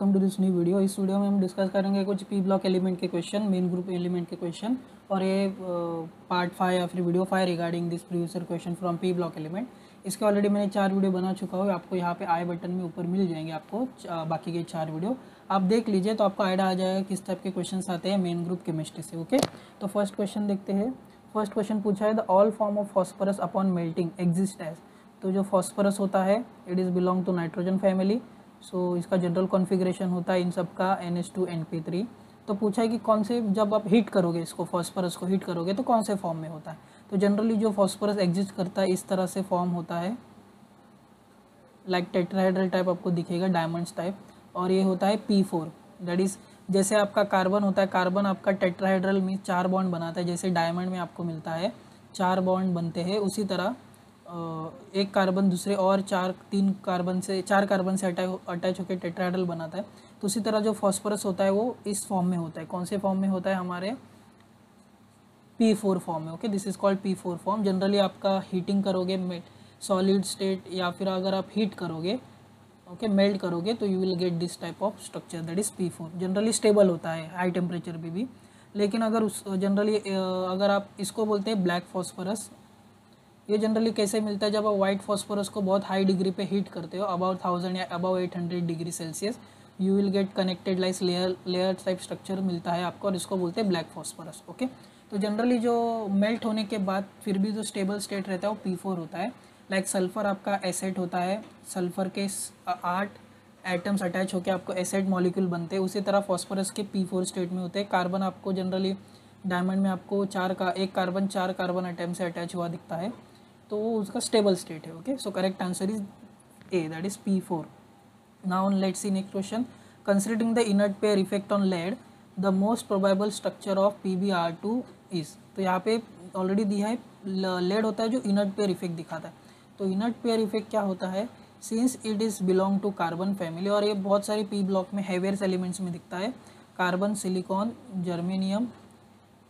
Welcome to this new video. इस video में हम डिस्कस करेंगे कुछ पी ब्लॉक एलिमेंट के क्वेश्चन, मेन ग्रुप एलिमेंट के क्वेश्चन, और ये पार्ट 5 या फिर video 5 regarding this previous question from P block element. इसके ऑलरेडी मैंने 4 वीडियो बना चुका हूँ, आपको यहाँ पे आई बटन में ऊपर मिल जाएंगे आपको बाकी के 4 वीडियो आप देख लीजिए, तो आपको आइडिया आ जाएगा किस टाइप के क्वेश्चन आते हैं मेन ग्रुप केमिस्ट्री से। ओके, तो फर्स्ट क्वेश्चन देखते हैं। फर्स्ट क्वेश्चन पूछा है the all form of phosphorus upon melting exist as. तो जो फॉस्फरस होता है it is belong to nitrogen family. So इसका जनरल कॉन्फ़िगरेशन होता है इन सब का NH2NP3। तो पूछा है कि कौन से, जब आप हीट करोगे इसको, फॉस्फरस को हीट करोगे तो कौन से फॉर्म में होता है। तो जनरली जो फॉस्फरस एग्जिस्ट करता है इस तरह से फॉर्म होता है, लाइक टेट्राहेड्रल टाइप आपको दिखेगा, डायमंड्स टाइप, और ये होता है P4। दैट इज़ जैसे आपका कार्बन होता है, कार्बन आपका टेट्राहेड्रल में 4 बॉन्ड बनाता है, जैसे डायमंड में आपको मिलता है 4 बॉन्ड बनते हैं, उसी तरह एक कार्बन दूसरे और 4 कार्बन से अटैच होकर टेट्राहेड्रल बनाता है। तो उसी तरह जो फॉस्फरस होता है वो इस फॉर्म में होता है। कौन से फॉर्म में होता है? हमारे P4 फॉर्म में। Okay, this is called P4 form. Generally आपका हीटिंग करोगे सॉलिड स्टेट, या फिर अगर आप हीट करोगे, ओके, मेल्ट करोगे, तो you will get this type of structure, that is P4। Generally stable होता है हाई टेम्परेचर पे भी। लेकिन अगर अगर आप इसको बोलते हैं ब्लैक फॉस्फरस, ये जनरली कैसे मिलता है? जब आप वाइट फॉस्फोरस को बहुत हाई डिग्री पे हीट करते हो, अबाउट 1000 या about 800 degree Celsius, you will get connected like layer type structure मिलता है आपको, और इसको बोलते हैं ब्लैक फॉस्फोरस। ओके, तो जनरली जो मेल्ट होने के बाद फिर भी जो स्टेबल स्टेट रहता है वो P4 होता है। लाइक सल्फर आपका एसिड होता है, सल्फर के 8 एटम्स अटैच होकर आपको एसिड मॉलिक्यूल बनते हैं, उसी तरह फॉस्फोरस के P4 स्टेट में होते हैं। कार्बन आपको जनरली डायमंड में आपको एक कार्बन 4 कार्बन एटम से अटैच हुआ दिखता है, तो वो उसका स्टेबल स्टेट है। Okay, so correct answer is A, that is P4। Now let's see next question. Considering the inert pair effect on lead, the most probable structure of PbR2 is. तो यहाँ पे ऑलरेडी दिया है, lead होता है जो inert pair effect दिखाता है। तो इनर्ट पेयर इफेक्ट क्या होता है? Since it is belong to carbon family, और ये बहुत सारी P ब्लॉक में हेवियर्स एलिमेंट्स में दिखता है, कार्बन, सिलिकॉन, जर्मेनियम,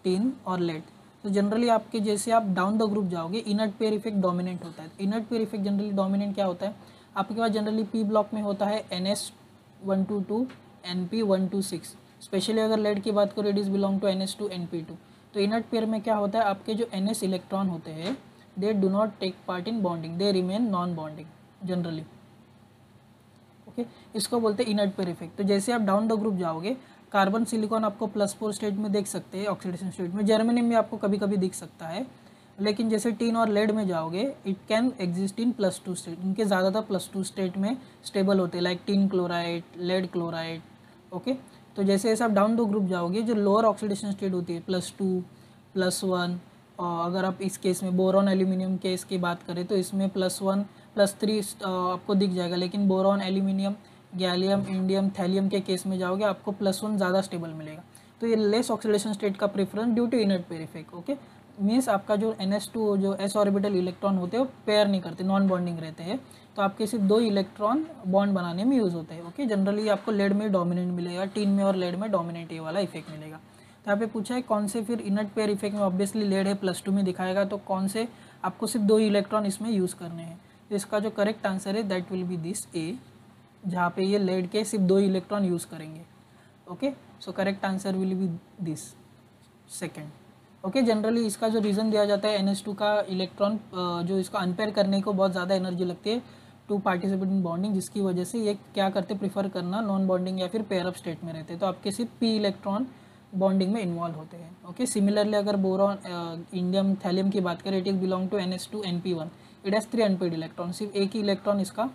टिन और लेड। तो जनरली आपके जैसे आप डाउन द ग्रुप जाओगे, इनर्ट पेयर इफेक्ट डोमिनेंट होता है। Inert pair effect generally dominant क्या होता है? आपके पास जनरली P ब्लॉक में होता है NS122 NP126। स्पेशली अगर लेड की बात करो, it is belong to NS2NP2। तो इनर्ट पेयर में क्या होता है? आपके जो NS इलेक्ट्रॉन होते हैं they do not take part in bonding, they remain non bonding generally. Okay, इसको बोलते हैं इनर्ट पेयर इफेक्ट। तो जैसे आप डाउन द ग्रुप जाओगे, कार्बन सिलिकॉन आपको +4 स्टेट में देख सकते हैं, ऑक्सीडेशन स्टेट में, जर्मेनियम में आपको कभी कभी दिख सकता है। लेकिन जैसे टिन और लेड में जाओगे, it can exist in +2 state. इनके ज़्यादातर +2 स्टेट में स्टेबल होते हैं, like tin chloride, lead chloride. Okay, तो जैसे जैसे आप डाउन द ग्रुप जाओगे, जो लोअर ऑक्सीडेशन स्टेट होती है +2, +1, और अगर आप इस केस में बोरॉन एल्यूमिनियम केस की बात करें तो इसमें +1 +3 आपको दिख जाएगा। लेकिन boron, aluminium, gallium, indium, thallium के केस में जाओगे आपको +1 ज़्यादा स्टेबल मिलेगा। तो ये लेस ऑक्सीडेशन स्टेट का preference due to inert pair effect. Okay, means आपका जो NS2 जो s ऑर्बिटल इलेक्ट्रॉन होते हैं वो पेयर नहीं करते, नॉन बॉन्डिंग रहते हैं, तो आपके सिर्फ 2 इलेक्ट्रॉन बॉन्ड बनाने में यूज़ होते हैं। ओके, जनरली आपको लेड में डोमिनेंट मिलेगा, टिन में और लेड में डोमिनेंट ये वाला इफेक्ट मिलेगा। तो यहाँ पे पूछा है कौन से, फिर इनर्ट पेयर इफेक्ट में ऑब्वियसली लेड है, +2 में दिखाएगा, तो कौन से आपको सिर्फ 2 इलेक्ट्रॉन इसमें यूज़ करने हैं। तो इसका जो करेक्ट आंसर है दैट विल बी दिस ए, जहाँ पे ये लेड के सिर्फ 2 इलेक्ट्रॉन यूज़ करेंगे। Okay, so correct answer will be this second. Okay, generally इसका जो रीज़न दिया जाता है, NH2 का इलेक्ट्रॉन जो इसको अनपेयर करने को बहुत ज़्यादा एनर्जी लगती है टू पार्टिसिपेट इन बॉन्डिंग, जिसकी वजह से ये क्या करते, प्रीफर करना नॉन बॉन्डिंग या फिर पेयर अप स्टेट में रहते हैं, तो आपके सिर्फ P इलेक्ट्रॉन बॉन्डिंग में इन्वॉल्व होते हैं। ओके, सिमिलरली अगर बोरॉन, इंडियम, थैलियम की बात करें, it is belong to NS2NP1, it has 3 unpaired electron, सिर्फ एक ही इलेक्ट्रॉन इसका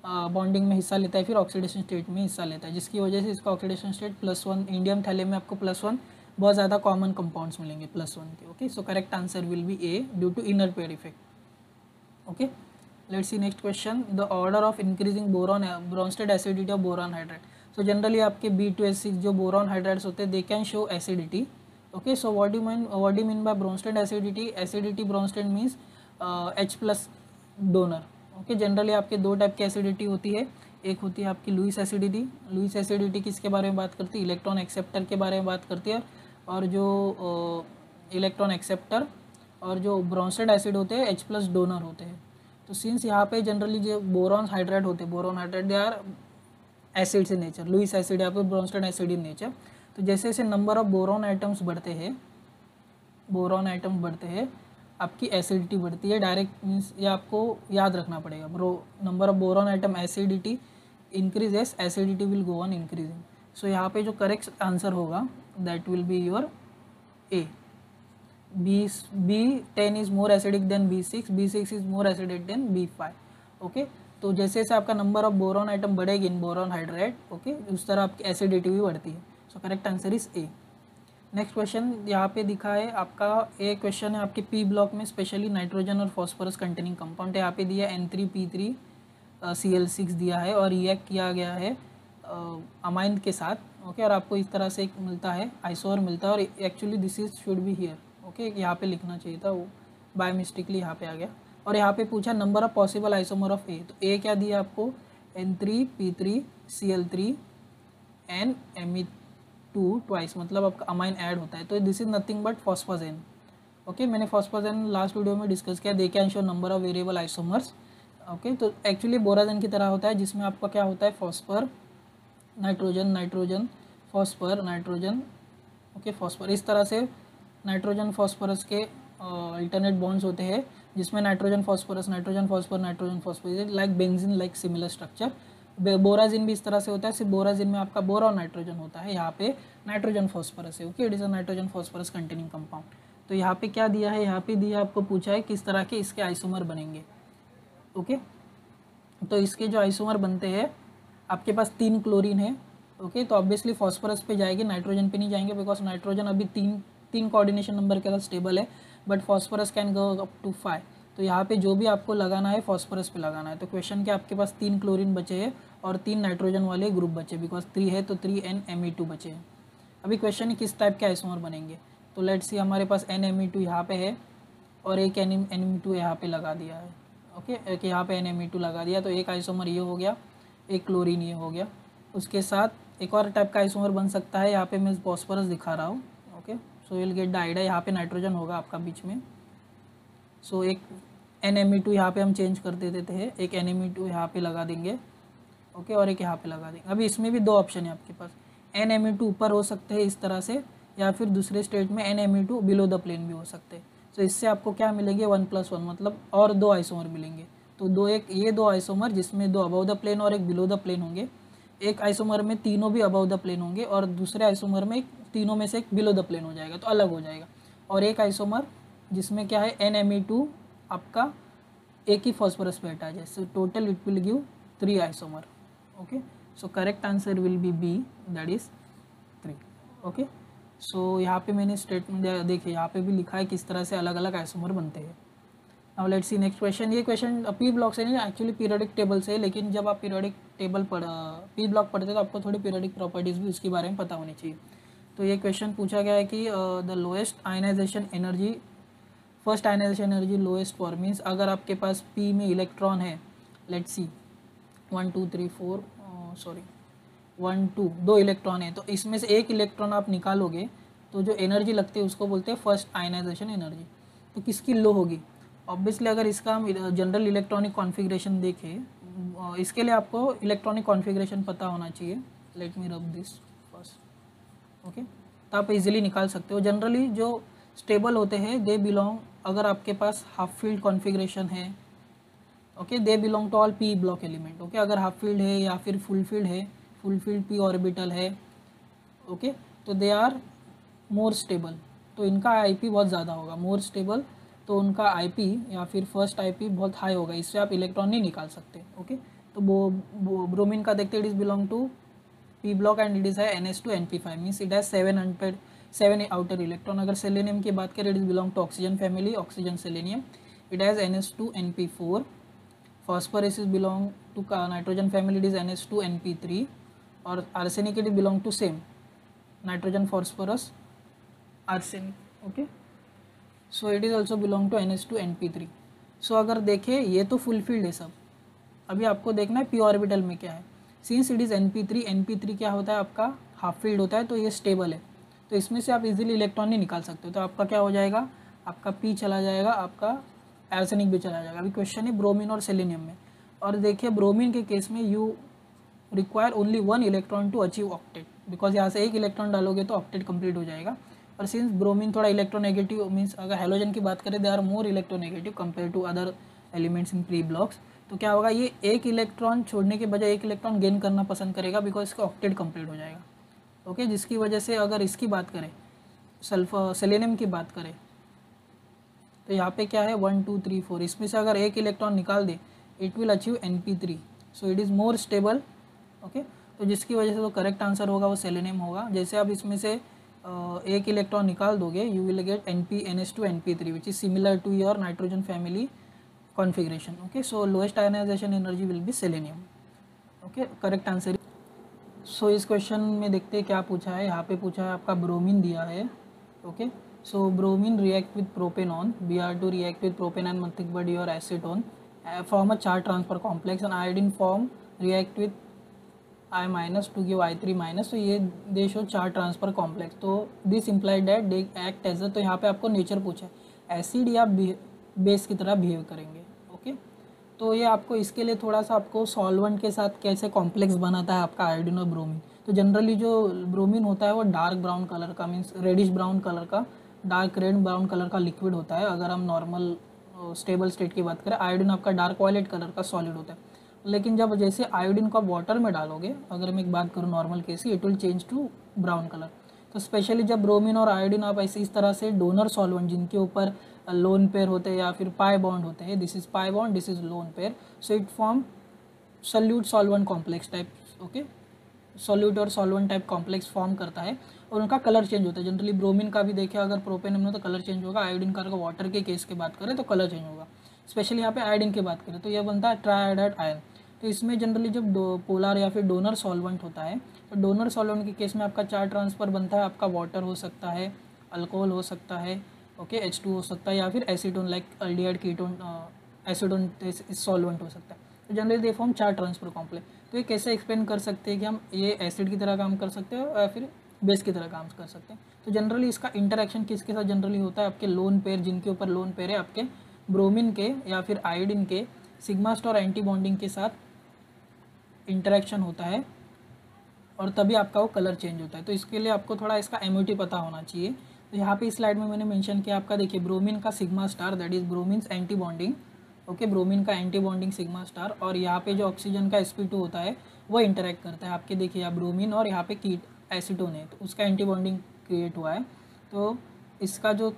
बॉन्डिंग में हिस्सा लेता है, फिर ऑक्सीडेशन स्टेट में हिस्सा लेता है, जिसकी वजह से इसका ऑक्सीडेशन स्टेट +1। इंडियम, थैलियम में आपको +1 बहुत ज़्यादा कॉमन कंपाउंड्स मिलेंगे +1 के। Okay, so correct answer will be A due to inner pair effect. Okay, let's see next question. The order of increasing Bronsted acidity of boron hydride. So generally आपके B2H6 जो boron hydrides होते हैं, they can show acidity. Okay, so what do mean by Bronsted acidity? Acidity Bronsted means H+ donor. Okay, generally आपके 2 type की acidity होती है, एक होती है आपकी लुईस एसिडिटी। लुईस एसिडिटी किसके बारे में बात करती है? इलेक्ट्रॉन एक्सेप्टर के बारे में बात करती है, और जो इलेक्ट्रॉन एक्सेप्टर और जो ब्रोंस्टेड एसिड होते हैं H+ डोनर होते हैं। तो सिंस यहाँ पे जनरली जो बोरॉन हाइड्राइड होते हैं, boron hydride they are acids in nature, Lewis acid या फिर ब्रोंस्टन एसिड इन नेचर। तो जैसे जैसे नंबर ऑफ बोरॉन आइटम्स बढ़ते हैं, बोरॉन आइटम्स बढ़ते हैं, आपकी एसिडिटी बढ़ती है। डायरेक्ट मीन्स ये आपको याद रखना पड़ेगा, number of boron atom acidity increases, acidity will go on increasing. So यहाँ पे जो करेक्ट आंसर होगा that will be your A. B10 is more acidic than B6, B6 is more acidic than B5। Okay, तो जैसे जैसे आपका number of boron item बढ़ेगी इन boron hydride, okay, उस तरह आपकी एसिडिटी भी बढ़ती है। So correct answer is A. Next question यहाँ पे दिखा है आपका, ए क्वेश्चन है आपके पी ब्लॉक में, स्पेशली नाइट्रोजन और फॉस्फोरस कंटेनिंग कंपाउंड यहाँ पे दिया N3P3Cl6 दिया है और रिएक्ट किया गया है अमाइन के साथ। ओके, और आपको इस तरह से एक मिलता है, आइसोमर मिलता है, और actually this is should be here. Okay, यहाँ पे लिखना चाहिए था, वो बाय मिस्टेकली यहाँ पे आ गया। और यहाँ पे पूछा number of possible isomer of A, तो ए क्या दिया आपको N3P3Cl3 एंड Me2 ट्वाइस, मतलब आपका अमाइन ऐड होता है। तो this is nothing but phosphazene. Okay, मैंने फॉस्फोजेन लास्ट वीडियो में डिस्कस किया, they can show number of variable isomers. Okay, तो एक्चुअली बोराजेन की तरह होता है, जिसमें आपका क्या होता है, phosphor nitrogen, nitrogen phosphor, nitrogen, okay phosphor, इस तरह से नाइट्रोजन फॉस्फोरस के अल्टरनेट बॉन्ड्स होते हैं, जिसमें nitrogen phosphorus, nitrogen phosphor, nitrogen phosphorus, like benzene like similar structure. Borazine भी इस तरह से होता है, सिर्फ बोराजिन में आपका बोरॉन नाइट्रोजन होता है, यहाँ पे नाइट्रोजन फॉस्फोरस है। Okay, it is a nitrogen phosphorus containing compound. तो यहाँ पे क्या दिया है, यहाँ पे दिया आपको पूछा है किस तरह के इसके आइसोमर बनेंगे। ओके, तो इसके जो आइसोमर बनते हैं, आपके पास 3 क्लोरीन है। ओके, तो ऑब्वियसली फॉस्फोरस पे जाएगी, नाइट्रोजन पे नहीं जाएंगे, बिकॉज नाइट्रोजन अभी तीन कोऑर्डिनेशन नंबर के साथ स्टेबल है, but phosphorus can go up to 5। तो यहाँ पे जो भी आपको लगाना है फॉस्फोरस पे लगाना है। तो क्वेश्चन के आपके पास 3 क्लोरीन बचे हैं और 3 नाइट्रोजन वाले ग्रुप बचे, बिकॉज 3 है तो 3NMe2 बचे हैं। अभी क्वेश्चन किस टाइप के आइसोमर बनेंगे, तो लेट्स सी, हमारे पास NMe2 यहाँ पे है और एक NMe2 यहाँ पे लगा दिया है। ओके, एक यहाँ पे NMe2 लगा दिया, तो एक आइसोमर ये हो गया, एक क्लोरीन ये हो गया। उसके साथ एक और टाइप का आइसोमर बन सकता है, यहाँ पे मैं फॉस्फोरस दिखा रहा हूँ। Okay, so will get the idea, यहाँ पे नाइट्रोजन होगा आपका बीच में। सो एक NMe2 यहाँ पे हम चेंज कर देते हैं, एक NMe2 यहाँ पे लगा देंगे। ओके, और एक यहाँ पे लगा देंगे। अभी इसमें भी 2 ऑप्शन है आपके पास, NMe2 ऊपर हो सकते हैं इस तरह से, या फिर दूसरे स्टेट में NMe2 बिलो द प्लेन भी हो सकते हैं। तो इससे आपको क्या मिलेंगे, 1+1, मतलब और 2 आइसोमर मिलेंगे। तो ये 2 आइसोमर, जिसमें 2 अबव द प्लेन और एक बिलो द प्लेन होंगे। एक आइसोमर में तीनों भी अबव द प्लेन होंगे, और दूसरे आइसोमर में तीनों में से एक बिलो द प्लेन हो जाएगा, तो अलग हो जाएगा। और एक आइसोमर जिसमें क्या है, NMe2 आपका एक ही फॉस्फोरस पे अटैच है। So total it will give 3 isomer. Okay, so correct answer will be B, that is 3। Okay, so यहाँ पे मैंने स्टेटमेंट देखिए, यहाँ पे भी लिखा है किस तरह से अलग अलग आइसोमर बनते हैं। Now let's see next question. ये क्वेश्चन पी ब्लॉक से नहीं, एक्चुअली पीरियोडिक टेबल से है, लेकिन जब आप पीरियोडिक टेबल पी ब्लॉक पढ़ते तो आपको थोड़ी पीरियोडिक प्रॉपर्टीज़ भी उसके बारे में पता होनी चाहिए। तो ये क्वेश्चन पूछा गया है कि the lowest ionization energy, first ionization energy lowest for, means अगर आपके पास पी में इलेक्ट्रॉन है, लेट्स सी 1 2 3 4 सॉरी 1 2 2 इलेक्ट्रॉन है, तो इसमें से एक इलेक्ट्रॉन आप निकालोगे तो जो एनर्जी लगती है उसको बोलते हैं फर्स्ट आयनाइजेशन एनर्जी। तो किसकी लो होगी, ऑब्वियसली अगर इसका हम जनरल इलेक्ट्रॉनिक कॉन्फ़िगरेशन देखें, इसके लिए आपको इलेक्ट्रॉनिक कॉन्फ़िगरेशन पता होना चाहिए। Let me rub this first. Okay, तो आप इजीली निकाल सकते हो। जनरली जो स्टेबल होते हैं दे बिलोंग, अगर आपके पास हाफ फील्ड कॉन्फ़िगरेशन है, okay, they belong to all P block element. Okay, अगर हाफ फील्ड है या फिर फुल फील्ड है, फुल फील्ड पी ऑर्बिटल है, ओके, तो दे आर मोर स्टेबल, तो इनका IP बहुत ज़्यादा होगा। मोर स्टेबल, तो उनका IP या फिर फर्स्ट IP बहुत हाई होगा, इससे आप इलेक्ट्रॉन नहीं निकाल सकते। ओके, तो ब्रोमीन का देखते it is belong to P block and it is है NH2NP5, means it has 7 outer electron. अगर सेलेनियम की बात करें, it is belong to oxygen family, oxygen selenium, it has NH2NP4। Phosphorus is belong to nitrogen family, it is NH2NP3, और arsenic it is belong to same nitrogen phosphorus arsenic. Okay, so it is also belong to NH2NP3। So अगर देखें, ये तो full filled है सब, अभी आपको देखना है पी ऑर्बिटल में क्या है। सिंस इट इज़ NP3 क्या होता है, आपका हाफ फील्ड होता है, तो ये स्टेबल है, तो इसमें से आप इजीली इलेक्ट्रॉन नहीं निकाल सकते। तो आपका क्या हो जाएगा, आपका P चला जाएगा, आपका आर्सेनिक भी चला जाएगा। अभी क्वेश्चन है ब्रोमीन और सेलेनियम में, और देखिए ब्रोमीन के केस में require only 1 electron to achieve octet, because यहाँ से एक इलेक्ट्रॉन डालोगे तो ऑक्टेट कंप्लीट हो जाएगा। और सिंस ब्रोमीन थोड़ा इलेक्ट्रोनेगेटिव, मीन्स अगर हेलोजन की बात करें they are more electronegative compare to other elements in P blocks, तो क्या होगा, ये एक इलेक्ट्रॉन छोड़ने के बजाय एक इलेक्ट्रॉन गेन करना पसंद करेगा बिकॉज इसका ऑक्टेट कंप्लीट हो जाएगा। ओके, जिसकी वजह से अगर इसकी बात करें, सल्फर सेलेनियम की बात करें, तो यहाँ पे क्या है 1 2 3 4, इसमें से अगर एक इलेक्ट्रॉन निकाल दे it will achieve Np3, so it is more stable. Okay, तो जिसकी वजह से तो करेक्ट आंसर होगा वो सेलेनियम होगा। जैसे आप इसमें से एक इलेक्ट्रॉन निकाल दोगे you will get NpNH2 Np3 which is similar to your nitrogen family configuration. Okay, so lowest ionization energy will be selenium. Okay, correct answer. So इस क्वेश्चन में देखते हैं क्या पूछा है। यहाँ पे पूछा है आपका ब्रोमीन दिया है। Okay, so bromine react with propanone, Br2 react with propane and nothing but your acetone, form a charge transfer complex, and iodine form react with I minus to give I3 minus, तो ये they show charge transfer complex, तो this implied that they act as a, तो यहाँ पे आपको nature पूछा है acid या बेस की तरह बिहेव करेंगे। ओके, तो ये आपको इसके लिए थोड़ा सा आपको सॉल्वेंट के साथ कैसे कॉम्प्लेक्स बनाता है आपका आयोडीन और ब्रोमीन। तो जनरली जो ब्रोमीन होता है वो डार्क ब्राउन कलर का, मीन्स रेडिश ब्राउन कलर का, डार्क रेड ब्राउन कलर का लिक्विड होता है अगर हम नॉर्मल स्टेबल स्टेट की बात करें। आयोडीन आपका डार्क वॉयलेट कलर का सॉलिड होता है, लेकिन जब जैसे आयोडीन को आप वाटर में डालोगे, अगर मैं एक बात करूँ नॉर्मल केस की, it will change to brown colour. तो स्पेशली जब ब्रोमीन और आयोडीन आप ऐसे इस तरह से डोनर सॉल्वेंट जिनके ऊपर लोन पेयर होते हैं या फिर पाई बॉन्ड होते हैं, this is pi bond, this is lone pair, so it form solute solvent complex type. Okay, solute और सॉल्वेंट टाइप कॉम्प्लेक्स फॉर्म करता है और उनका कलर चेंज होता है। जनरली ब्रोमीन का भी देखें अगर प्रोपेनम में तो कलर चेंज होगा, आयोडीन का अगर वाटर के केस की बात करें तो कलर चेंज होगा। स्पेशली यहाँ पे आयोडीन की बात करें तो यह बनता है ट्राइआयोडाइड आयन। तो इसमें जनरली जब पोलर या फिर डोनर सॉल्वेंट होता है, तो डोनर सॉल्वेंट के केस में आपका चार्ज ट्रांसफर बनता है, आपका वाटर हो सकता है, अल्कोहल हो सकता है, ओके, H2 हो सकता है, या फिर acetone like aldehyde ketone acetone solvent हो सकता है। तो generally they form charge transfer complex. तो ये कैसे एक्सप्लेन कर सकते हैं कि हम ये एसिड की तरह काम कर सकते हैं या फिर बेस की तरह काम कर सकते हैं। तो जनरली इसका इंटरेक्शन किसके साथ जनरली होता है, आपके लोन पेयर जिनके ऊपर लोन पेयर है, आपके ब्रोमीन के या फिर आयोडीन के सिग्मा स्टार एंटी बॉन्डिंग के साथ इंटरेक्शन होता है और तभी आपका वो कलर चेंज होता है। तो इसके लिए आपको थोड़ा इसका एमओटी पता होना चाहिए। तो यहाँ पे इस स्लाइड में मैंने मेंशन किया आपका, देखिए ब्रोमीन का sigma star that is bromine's anti bonding. Okay, bromine का एंटी बॉन्डिंग सिग्मा स्टार, और यहाँ पे जो ऑक्सीजन का sp2 होता है वो इंटरेक्ट करता है आपके, देखिए यहाँ ब्रोमीन और यहाँ पे कीट एसीटोन है तो उसका एंटी बॉन्डिंग क्रिएट हुआ है। तो इसका जो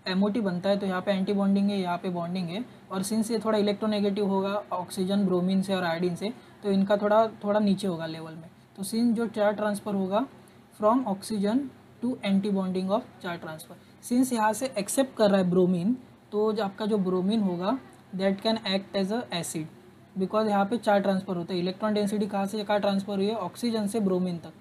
एमओटी बनता है, तो यहाँ पे एंटी बॉन्डिंग है, यहाँ पे बॉन्डिंग है, और सिंस ये थोड़ा इलेक्ट्रोनेगेटिव होगा ऑक्सीजन ब्रोमीन से और आयोडीन से, तो इनका थोड़ा नीचे होगा लेवल में। तो सिंस जो चार्ज ट्रांसफर होगा from oxygen to anti bonding of charge transfer, since यहाँ से एक्सेप्ट कर रहा है ब्रोमीन, तो जो आपका जो ब्रोमीन होगा that can act as a acid, because यहाँ पे चार्ज ट्रांसफर होता है। इलेक्ट्रॉन डेंसिटी कहाँ से कहाँ ट्रांसफर हुई है, ऑक्सीजन से ब्रोमीन तक।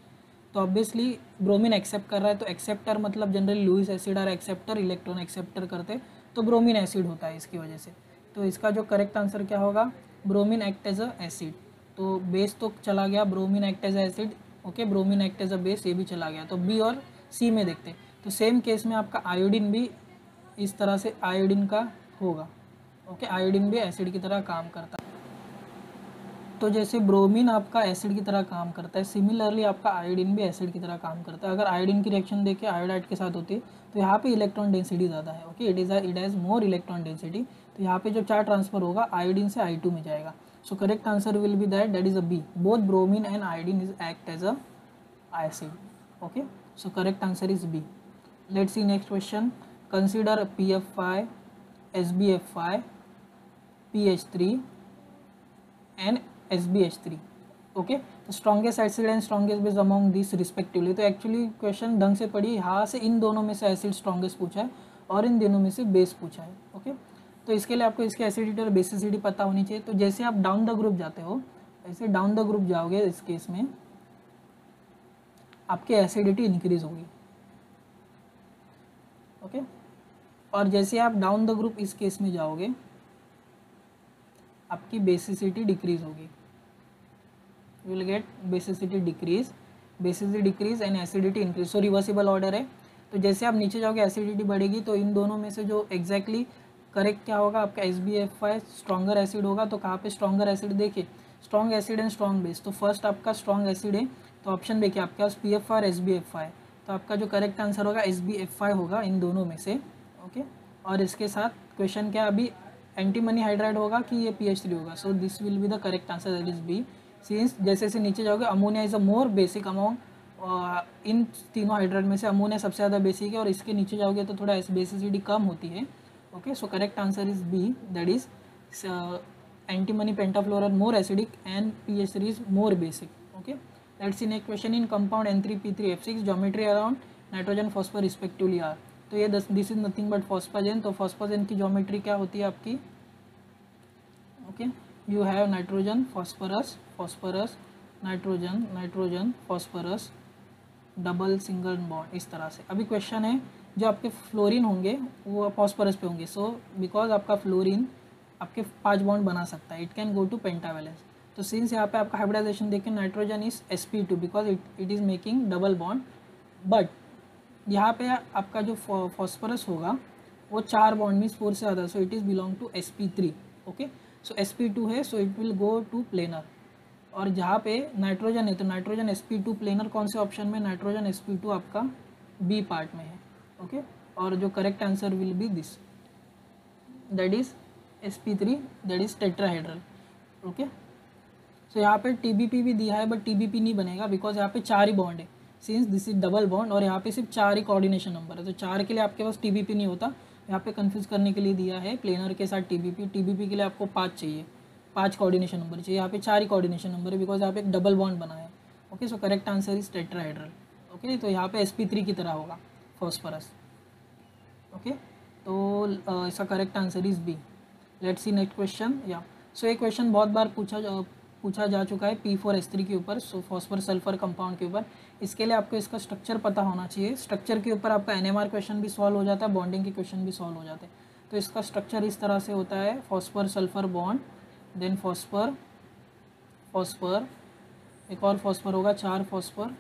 तो ऑब्वियसली ब्रोमीन एक्सेप्ट कर रहा है, तो एक्सेप्टर मतलब जनरली लुईस एसिड और एक्सेप्टर इलेक्ट्रॉन एक्सेप्टर करते, तो ब्रोमीन एसिड होता है इसकी वजह से। तो इसका जो करेक्ट आंसर क्या होगा, bromine act as a acid. तो बेस तो चला गया, bromine act as acid, okay, bromine act as a base ये भी चला गया। तो बी और सी में देखते, तो सेम केस में आपका आयोडीन भी इस तरह से आयोडीन का होगा। ओके, आयोडीन भी एसिड की तरह काम करता है। तो जैसे ब्रोमीन आपका एसिड की तरह काम करता है, सिमिलरली आपका आयोडीन भी एसिड की तरह काम करता है। अगर आयोडीन की रिएक्शन देखिए आयोडाइड के साथ होती है तो यहाँ पे इलेक्ट्रॉन डेंसिटी ज़्यादा है। Okay, it has more electron density, तो यहाँ पे जो चार्ज ट्रांसफर होगा आयोडीन से I2 में जाएगा। So correct answer will be that is a B, both bromine and iodine is act as a acid. Okay, so correct answer is B. Let's see next question. Consider PF5, SbF5, PH3 and SbH3। Okay, तो strongest acid and strongest base among this respectively. तो actually question ढंग से पढ़िए, यहाँ से इन दोनों में से एसिड स्ट्रॉन्गेस्ट पूछा है और इन दोनों में से बेस पूछा है। ओके, तो इसके लिए आपको इसकी एसिडिटी और बेसिसिटी पता होनी चाहिए। तो जैसे आप डाउन द ग्रुप जाते हो, ऐसे डाउन द ग्रुप जाओगे इस केस में आपकी एसिडिटी इंक्रीज होगी। ओके, और जैसे आप डाउन द ग्रुप इस केस में जाओगे आपकी बेसिसिटी डिक्रीज होगी। You will gate basicity decrease and acidity increase. So reversible order है। तो जैसे आप नीचे जाओगे एसिडिटी बढ़ेगी, तो इन दोनों में से जो एग्जैक्टली करेक्ट क्या होगा, आपका SbF5 स्ट्रॉन्गर एसिड होगा। तो कहाँ पे स्ट्रॉन्गर एसिड, देखिए strong acid and strong base, तो फर्स्ट आपका स्ट्रॉन्ग एसिड है, तो ऑप्शन देखिए आपके पास PF और SBF5, तो आपका जो करेक्ट आंसर होगा SBF5 होगा इन दोनों में से। ओके, और इसके साथ क्वेश्चन क्या अभी एंटीमनी हाइड्राइड होगा कि ये PH3 होगा, so this will be the correct answer, that is B. Since जैसे जैसे नीचे जाओगे ammonia is a more basic amount, इन तीनों हाइड्राइड में से अमोनिया सबसे ज़्यादा बेसिक है, और इसके नीचे जाओगे तो थोड़ा बेसिसिटी कम होती है। Okay, so correct answer is B, that is antimony pentafluoride more acidic and PH3 is more basic. Okay, let's see next question. In compound N3P3F6 geometry around nitrogen phosphor respectively are, तो ये this is nothing but फॉस्फाजेन, तो फॉस्फाजेन की geometry क्या होती है आपकी? Okay, you have nitrogen phosphorus phosphorus nitrogen nitrogen phosphorus double single bond, इस तरह से। अभी क्वेश्चन है जो आपके फ्लोरीन होंगे वो फॉस्फरस पे होंगे, सो बिकॉज आपका फ्लोरीन आपके 5 बॉन्ड बना सकता है, इट कैन गो टू पेंटावैलेंस। तो सिंस यहाँ पे आपका हाइब्रिडाइजेशन देखिए nitrogen is sp2 because it is making double bond, but यहाँ पे आपका जो फॉस्फरस होगा वो 4 बॉन्ड मीन्स 4 से ज़्यादा, so it is belong to sp3। Okay, so sp2 है, so it will go to planar, और जहाँ पे नाइट्रोजन है तो नाइट्रोजन sp2 प्लेनर कौन से ऑप्शन में? नाइट्रोजन sp2 आपका बी पार्ट में है। ओके, और जो correct answer will be this, that is sp3, that is tetrahedral. Okay, so यहाँ पे TBP भी दिया है, बट TBP नहीं बनेगा बिकॉज यहाँ पे 4 ही बॉन्ड है, since this is double bond, और यहाँ पे सिर्फ 4 ही कोऑर्डिनेशन नंबर है, तो 4 के लिए आपके पास TBP नहीं होता। यहाँ पे कंफ्यूज करने के लिए दिया है प्लेनर के साथ TBP के लिए आपको 5 चाहिए, 5 कोऑर्डिनेशन नंबर चाहिए, यहाँ पे 4 ही कोऑर्डिनेशन नंबर है बिकॉज यहाँ पे एक डबल बॉन्ड बना है। Okay, so correct answer is tetrahedral. Okay, तो यहाँ पे sp3 की तरह होगा फॉस्फरस। ओके, तो इसका correct answer is B. Let's see next question. या सो ये क्वेश्चन बहुत बार पूछा जा चुका है P4S3 के ऊपर, सो फॉस्फर सल्फर कंपाउंड के ऊपर। इसके लिए आपको इसका स्ट्रक्चर पता होना चाहिए, स्ट्रक्चर के ऊपर आपका NMR क्वेश्चन भी सॉल्व हो जाता है, बॉन्डिंग के क्वेश्चन भी सॉल्व हो जाते हैं। तो इसका स्ट्रक्चर इस तरह से होता है, phosphor sulphur bond, then phosphor phosphor, एक और फॉस्फर होगा, 4 फॉस्फर,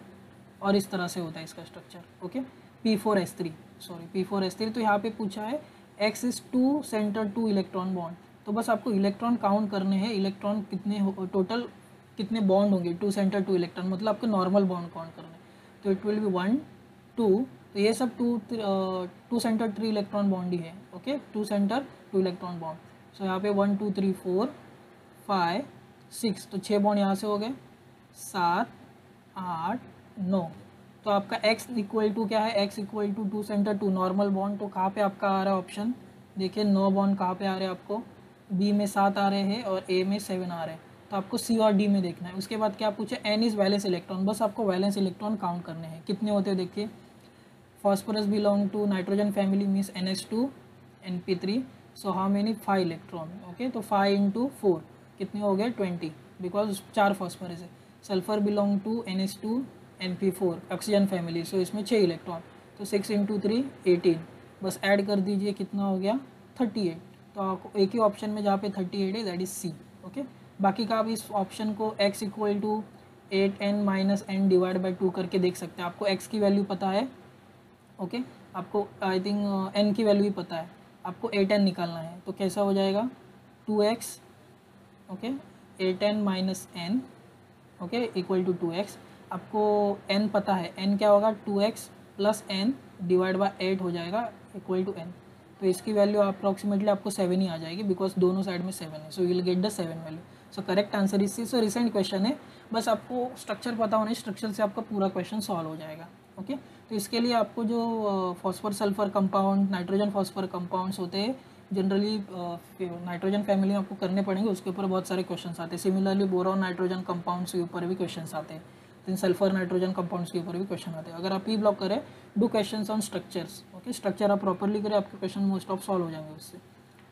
और इस तरह से होता है इसका स्ट्रक्चर। ओके, P4S3, तो यहाँ पे पूछा है X is 2 centre 2 electron bond, तो बस आपको इलेक्ट्रॉन काउंट करने हैं, इलेक्ट्रॉन कितने टोटल कितने बॉन्ड होंगे, 2 सेंटर 2 इलेक्ट्रॉन, मतलब आपको नॉर्मल बॉन्ड काउंट करने हैं। तो इट विल बी 1 2, तो ये सब 2 सेंटर 3 इलेक्ट्रॉन बॉन्ड ही है। ओके, 2 सेंटर 2 इलेक्ट्रॉन बॉन्ड, सो यहाँ पे 1 2 3 4 5 6, तो 6 बॉन्ड यहाँ से हो गए, 7 8 9, तो आपका x इक्वल टू क्या है? x equal to 2 centre 2 normal bond, तो कहाँ पे आपका आ रहा है ऑप्शन? देखिए 9 बॉन्ड कहाँ पे आ रहे हैं आपको? B में 7 आ रहे हैं और A में 7 आ रहे हैं, तो आपको C और D में देखना है। उसके बाद क्या पूछे? N इज़ वैलेंस इलेक्ट्रॉन, बस आपको वैलेंस इलेक्ट्रॉन काउंट करने हैं, कितने होते हैं देखिए। Phosphorus belong to nitrogen family means NH2 NP3, so how many? 5 electron. Okay, तो 5 इंटू 4 कितने हो गए? 20, बिकॉज 4 फॉस्फरस है। Sulphur belong to NH2 NP4 oxygen family, so इसमें 6 इलेक्ट्रॉन, तो 6 इंटू 3 18, बस ऐड कर दीजिए, कितना हो गया? 38। तो आपको एक ही ऑप्शन में जहाँ पे 38 है दैट इज C। ओके, बाकी का आप इस ऑप्शन को x equal to 8n minus n divide by 2 करके देख सकते हैं। आपको x की वैल्यू पता है, ओके, आपको आई थिंक n की वैल्यू भी पता है, आपको 8n निकालना है, तो कैसा हो जाएगा? 2x, okay, 8n minus n, okay, equal to 2x। आपको n पता है, n क्या होगा? 2x plus n divide by 8 हो जाएगा इक्वल टू n, तो इसकी वैल्यू अप्रॉक्सीमेटली आपको 7 ही आ जाएगी बिकॉज दोनों साइड में 7 है, so you will get the 7 value. So correct answer is C. So recent question है, बस आपको स्ट्रक्चर पता होना है, स्ट्रक्चर से आपका पूरा क्वेश्चन सॉल्व हो जाएगा। ओके, तो इसके लिए आपको जो phosphor sulphur compound, nitrogen phosphor compounds होते हैं जनरली नाइट्रोजन फैमिली में आपको करने पड़ेंगे, उसके ऊपर बहुत सारे क्वेश्चन आते हैं। सिमिलरली बोरॉन नाइट्रोजन कंपाउंड्स के ऊपर भी क्वेश्चन आते हैं, देन सल्फर नाइट्रोजन कंपाउंड्स के ऊपर भी क्वेश्चन आते हैं। अगर आप P ब्लॉक करें, do questions on structures. Okay, structure आप प्रॉपरली करें, आपके क्वेश्चन मोस्ट ऑफ सॉल्व हो जाएंगे उससे।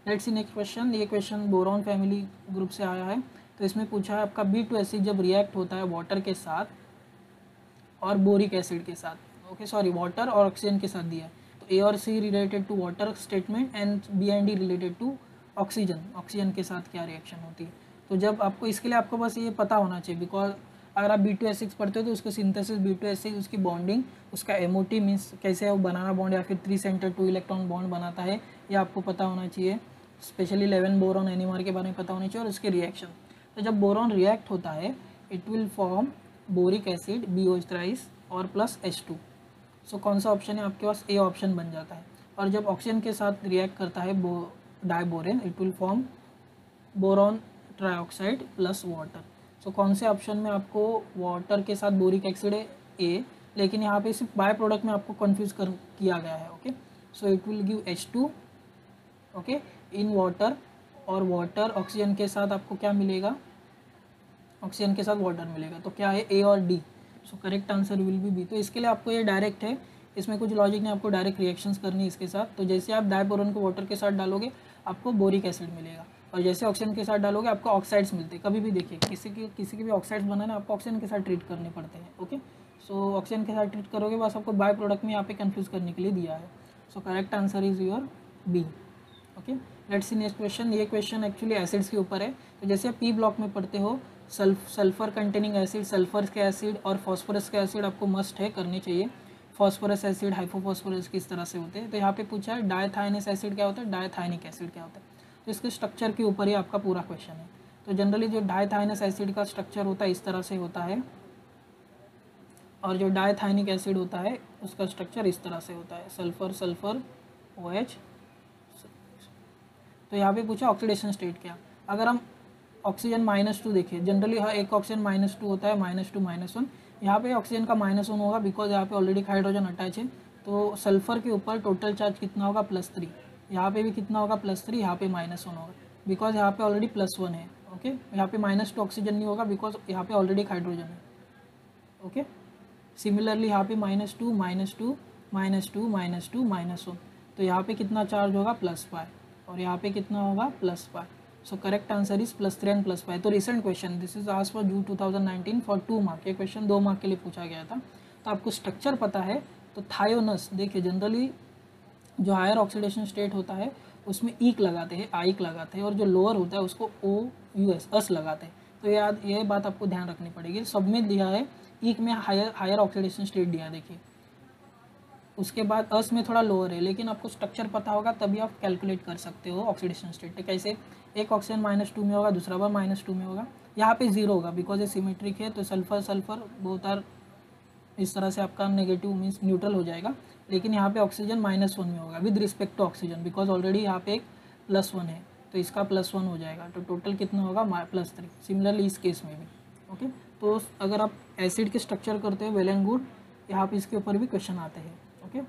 Let's see next question. ये क्वेश्चन बोरॉन फैमिली ग्रुप से आया है, तो इसमें पूछा है आपका B2SC जब रिएक्ट होता है वाटर के साथ और बोरिक एसिड के साथ, ओके सॉरी वाटर और ऑक्सीजन के साथ दिया है, तो A और C related to water statement and B and D related to oxygen के साथ क्या रिएक्शन होती है। तो जब आपको इसके लिए आपको बस ये पता होना चाहिए, बिकॉज अगर आप B2S6 पढ़ते हो तो उसका सिंथेसिस B2S6, उसकी बॉन्डिंग, उसका MOT मीन्स कैसे वो बनाना बॉन्ड या फिर 3 सेंटर 2 इलेक्ट्रॉन बॉन्ड बनाता है, ये आपको पता होना चाहिए। स्पेशली 11 बोरॉन NMR के बारे में पता होना चाहिए और उसके रिएक्शन। तो जब बोरॉन रिएक्ट होता है it will form boric acid BO thrice और प्लस H2। सो कौन सा ऑप्शन है आपके पास? ए ऑप्शन बन जाता है। और जब ऑक्सीजन के साथ रिएक्ट करता है diborane it will form boron trioxide plus water. So कौन से ऑप्शन में आपको वाटर के साथ बोरिक एसिड है? ए, लेकिन यहाँ पे सिर्फ बाय प्रोडक्ट में आपको कन्फ्यूज़ किया गया है। Okay, so it will give H2 okay in water, और वाटर ऑक्सीजन के साथ आपको क्या मिलेगा? ऑक्सीजन के साथ वाटर मिलेगा। तो क्या है? ए और D. So correct answer will be B. तो इसके लिए आपको ये डायरेक्ट है, इसमें कुछ लॉजिक नहीं, आपको डायरेक्ट रिएक्शंस करनी है इसके साथ। तो जैसे आप डाइबोरॉन को वाटर के साथ डालोगे आपको बोरिक एसिड मिलेगा, और जैसे ऑक्सीजन के साथ डालोगे आपको ऑक्साइड्स मिलते हैं। कभी भी देखिए किसी के भी ऑक्साइड्स बनाना आपको ऑक्सीजन के साथ ट्रीट करने पड़ते हैं। ओके, सो ऑक्सीजन के साथ ट्रीट करोगे, बस आपको बाय प्रोडक्ट में यहाँ पे कन्फ्यूज़ करने के लिए दिया है। So correct answer is your B. Okay, let's see next question. ये क्वेश्चन एक्चुअली एसिड्स के ऊपर है। तो जैसे आप पी ब्लॉक में पढ़ते हो सल्फर कंटेनिंग एसिड, सल्फर के एसिड और फॉस्फोरस के एसिड आपको मस्ट है, करने चाहिए। फॉस्फोरस एसिड, हाइपोफॉस्फोरस किस तरह से होते हैं। तो यहाँ पे पूछा है डायथाइनस एसिड क्या होता है, डायथाइनिक एसिड क्या होता है। तो इसके स्ट्रक्चर के ऊपर ही आपका पूरा क्वेश्चन है। तो जनरली जो डायथाइनस एसिड का स्ट्रक्चर होता है इस तरह से होता है, और जो डायथाइनिक एसिड होता है उसका स्ट्रक्चर इस तरह से होता है, सल्फर सल्फर OH। तो यहाँ पे पूछा ऑक्सीडेशन स्टेट क्या। अगर हम ऑक्सीजन -2 देखिए, जनरली हर एक ऑक्सीजन -2 होता है, -2 -1। यहाँ पे ऑक्सीजन का -1 होगा बिकॉज यहाँ पे ऑलरेडी हाइड्रोजन अटैच है। तो सल्फर के ऊपर टोटल चार्ज कितना होगा? +3। यहाँ पे भी कितना होगा? +3। यहाँ पे -1 होगा बिकॉज यहाँ पे ऑलरेडी +1 है। ओके, यहाँ पे -2 ऑक्सीजन नहीं होगा बिकॉज यहाँ पे ऑलरेडी हाइड्रोजन है। ओके, सिमिलरली यहाँ पे -2 -2 -2 -2 -1। तो यहाँ पे कितना चार्ज होगा? +5, और यहाँ पे कितना होगा? +5। सो करेक्ट आंसर इज +3 एंड +5। तो रिसेंट क्वेश्चन, दिस इज आज फॉर जून 2019 फॉर 2 मार्क। ये क्वेश्चन 2 मार्क के लिए पूछा गया था। तो आपको स्ट्रक्चर पता है तो थायोनस, देखिए जनरली जो हायर ऑक्सीडेशन स्टेट होता है उसमें ईक लगाते हैं, आइक लगाते हैं, और जो लोअर होता है उसको OUS अस लगाते हैं। तो ये बात आपको ध्यान रखनी पड़ेगी। सब में दिया है ईक में हायर ऑक्सीडेशन स्टेट दिया है, देखिए उसके बाद अस में थोड़ा लोअर है, लेकिन आपको स्ट्रक्चर पता होगा तभी आप कैलकुलेट कर सकते हो ऑक्सीडेशन स्टेट। कैसे? एक ऑक्सीजन -2 में होगा, दूसरा बार -2 में होगा, यहाँ पे 0 होगा बिकॉज ये सिमेट्रिक है। तो सल्फर सल्फर बोथ आर, इस तरह से आपका नेगेटिव मीन्स न्यूट्रल हो जाएगा। लेकिन यहाँ पे ऑक्सीजन -1 में होगा with respect to oxygen, because already यहाँ पे एक +1 है, तो इसका +1 हो जाएगा। तो टोटल कितना होगा? +3। सिमिलरली इस केस में भी। ओके, तो अगर आप एसिड के स्ट्रक्चर करते हो वेल एंड गुड, यहाँ पे इसके ऊपर भी क्वेश्चन आते हैं। Okay,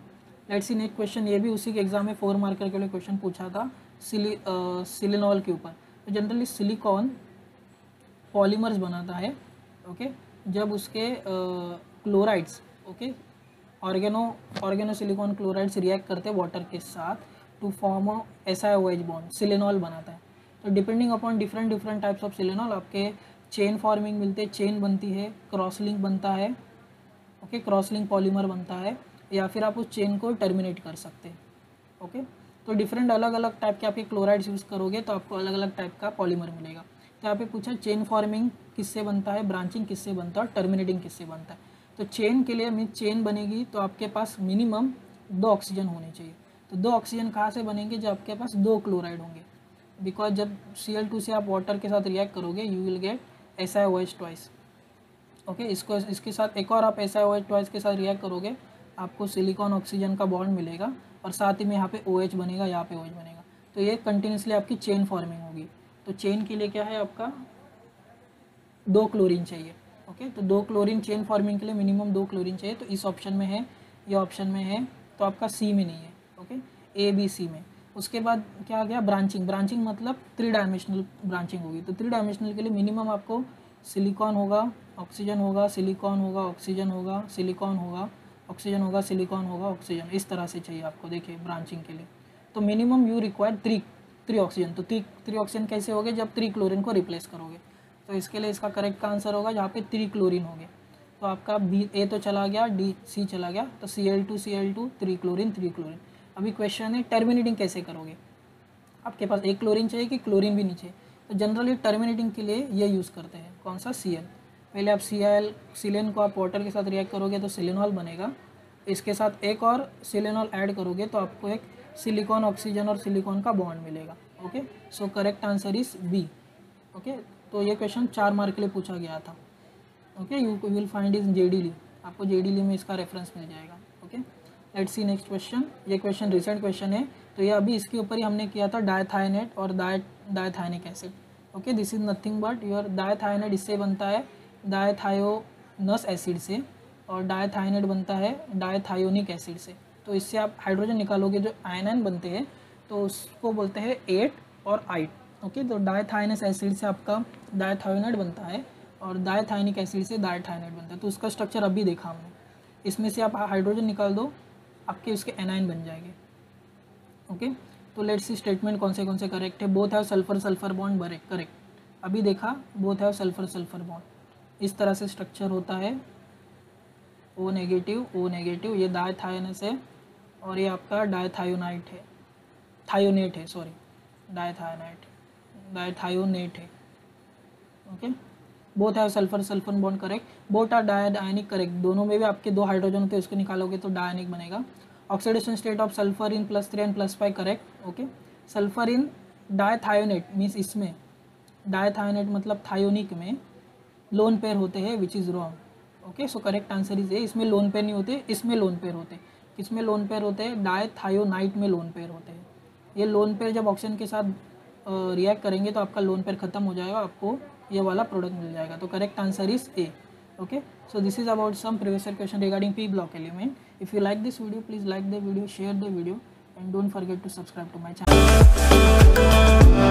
let's see next question. ये भी उसी के एग्जाम में 4 मार्कर के लिए क्वेश्चन पूछा था सिलिनॉल के ऊपर। तो जनरली सिलिकॉन पॉलीमर्स बनाता है। ओके, जब उसके chlorides, okay, organo silicon chlorides react करते हैं वाटर के साथ to form SiOH bond, silanol बनाता है। तो depending upon different types of silanol आपके चेन फॉर्मिंग मिलते हैं, चेन बनती है, क्रॉस लिंक बनता है। ओके, क्रॉस लिंक पॉलीमर बनता है, या फिर आप उस चेन को टर्मिनेट कर सकते हैं। ओके, तो डिफरेंट अलग अलग टाइप के आपके क्लोराइड्स यूज़ करोगे तो आपको अलग अलग टाइप का पॉलीमर मिलेगा। तो यहाँ पे पूछा चेन फॉर्मिंग किससे बनता है, ब्रांचिंग किससे बनता है, और टर्मिनेटिंग किससे बनता है। तो चेन के लिए मीन चेन बनेगी तो आपके पास मिनिमम 2 ऑक्सीजन होने चाहिए। तो 2 ऑक्सीजन कहाँ से बनेंगे? जब आपके पास 2 क्लोराइड होंगे, बिकॉज जब Cl2 से आप वाटर के साथ रिएक्ट करोगे you will gate SiOH twice. Okay, इसके साथ एक और आप SiOH ट्वाइस के साथ रिएक्ट करोगे आपको सिलिकॉन ऑक्सीजन का बॉन्ड मिलेगा, और साथ ही में यहाँ पे OH बनेगा, यहाँ पे OH बनेगा। तो ये कंटिन्यूसली आपकी चेन फॉर्मिंग होगी। तो चेन के लिए क्या है आपका 2 क्लोरीन चाहिए। ओके, तो 2 क्लोरीन चेन फॉर्मिंग के लिए मिनिमम 2 क्लोरीन चाहिए। तो इस ऑप्शन में है, ये ऑप्शन में है, तो आपका सी में नहीं है। ओके, ABC में। उसके बाद क्या आ गया? ब्रांचिंग। ब्रांचिंग मतलब 3 डायमेंशनल ब्रांचिंग होगी। तो 3 डायमेंशनल के लिए मिनिमम आपको सिलिकॉन होगा, ऑक्सीजन होगा, सिलिकॉन होगा, ऑक्सीजन होगा, सिलिकॉन होगा, ऑक्सीजन होगा, सिलिकॉन होगा, ऑक्सीजन, इस तरह से चाहिए आपको। देखिए ब्रांचिंग के लिए तो मिनिमम यू रिक्वायर 3 ऑक्सीजन। तो 3 ऑक्सीजन कैसे होगे? जब 3 क्लोरीन को रिप्लेस करोगे। तो इसके लिए इसका करेक्ट का आंसर होगा जहाँ पे 3 क्लोरीन हो गए। तो आपका A तो चला गया, C चला गया, तो Cl2 3 क्लोरीन 3 क्लोरीन। अभी क्वेश्चन है टर्मिनेटिंग कैसे करोगे। आपके पास 1 क्लोरीन चाहिए कि क्लोरीन भी नहीं चाहिए। तो जनरली टर्मिनेटिंग के लिए ये यूज़ करते हैं, कौन सा? Cl। पहले आप सिलेन को आप वाटर के साथ रिएक्ट करोगे तो सिलिनॉल बनेगा, इसके साथ एक और सिलिनॉल ऐड करोगे तो आपको एक सिलिकॉन ऑक्सीजन और सिलिकॉन का बॉन्ड मिलेगा। Okay, so correct answer is B। Okay, तो ये क्वेश्चन 4 मार्क के लिए पूछा गया था। Okay, you will find is JD Lee, आपको जेडीली में इसका रेफरेंस मिल जाएगा। Okay, let's see next question. ये क्वेश्चन रिसेंट क्वेश्चन है, तो ये अभी इसके ऊपर ही हमने किया था डायथायनेट और dithionic acid. Okay, this is nothing but your dithionate इससे बनता है डायथायोनस एसिड से, और डायथायनेट बनता है डायथायोनिक एसिड से। तो इससे आप हाइड्रोजन निकालोगे, जो आयन बनते हैं तो उसको बोलते हैं 8 और 8। ओके, तो डायथायनस एसिड से आपका डायथायोनेट बनता है और डायथायनिक एसिड से डायथायनेट बनता है। तो उसका स्ट्रक्चर अभी देखा हमने, इसमें से आप हाइड्रोजन निकाल दो, आपके उसके एनाइन बन जाएंगे। ओके, तो लेट्स सी स्टेटमेंट कौन से करेक्ट है। Both have sulphur sulphur bond, correct. अभी देखा both have sulphur sulphur bond, इस तरह से स्ट्रक्चर होता है। O नेगेटिव, ये डायथायनस है और ये आपका डायथायोनेट है, डायथायोनेट है। Okay, both have sulphur sulphur bond, correct. Both are dianionic, correct. दोनों में भी आपके 2 हाइड्रोजन होते हैं, उसको निकालोगे तो डायनिक बनेगा। Oxidation state of sulphur in +3 and +5, correct. Okay, sulphur in dithionate means इसमें डायथायोनेट मतलब थायोनिक में लोन पेयर होते हैं, which is wrong. Okay, so correct answer is A, इसमें लोन पेयर नहीं होते, इसमें लोन पेयर होते। किसमें लोन पेयर होते हैं? डायथायोनाइट में लोन पेयर होते हैं। ये लोन पेयर जब ऑक्सीजन के साथ रिएक्ट करेंगे तो आपका लोन पेयर खत्म हो जाएगा, आपको ये वाला प्रोडक्ट मिल जाएगा। तो correct answer is A. Okay, so this is about some previous year question regarding p block element. If you like this video, please like the video, share the video, and don't forget to subscribe to my channel.